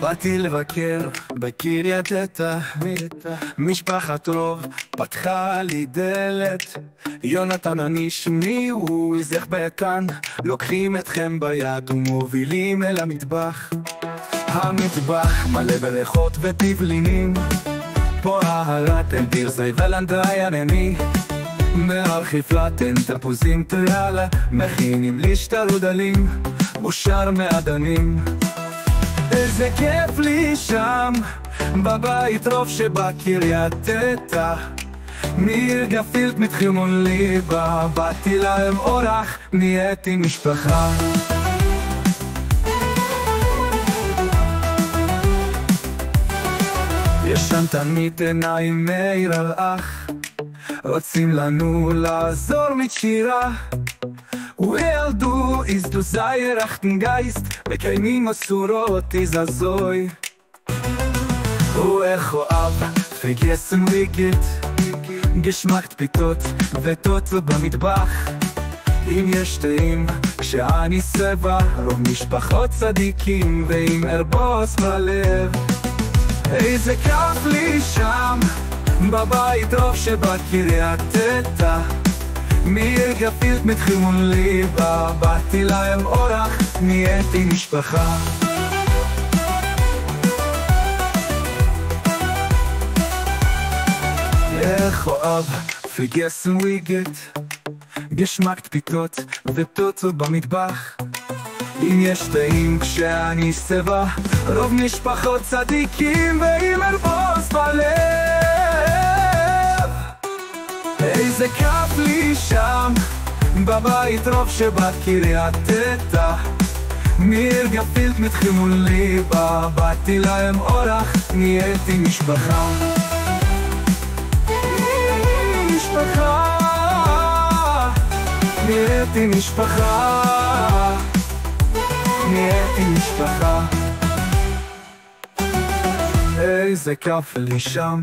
באתי לבקר בקריית אתא, משפחת רוב פתחה לי דלת. יונתן אני שמי הוא איזך ביתן, לוקחים אתכם ביד ומובילים אל המטבח. המטבח מלא בריחות ותבלינים, פה ההלטן תרזי ולנדאי ענני, מהרחיפלטן תפוזים טריאלה, מכינים לי שטרודלים ושאר מעדנים. איזה כיף לי שם בבית רוב שבקריית אתא, מעיר גפילט מתחימון ליבה, באתי להם אורח, נהייתי משפחה. ישן תמיד עיניים מאיר על אח, רוצים לנו לעזור מתשירה, וילדו איזדו זייר אכטן גייסט, מקיימים מסורות איזזוי. איך אוהב vergessen wie geht, geschmackt פיתות וטוטו במטבח. אם יש טעים כשאני שבע, רוב משפחות צדיקים ועם ארבוס בלב. איזה כיף לי שם בבית רוב שבקריית אתא, מעיר גפילט מתחימון ליבה, באתי להם אורח, נהייתי משפחה. איך אוהב vergessen wie geht, geschmackt פיתות וטוטו במטבח. אם יש טעים כשאני שבע, רוב משפחות צדיקים ועם ארבוס בלב. איזה כיף לי שם בבית רוב שבקריית אתא, מעיר גפילט מתחימון ליבה, באתי להם אורח, נהייתי משפחה. משפחה, נהייתי משפחה, נהייתי משפחה. איזה כיף לי שם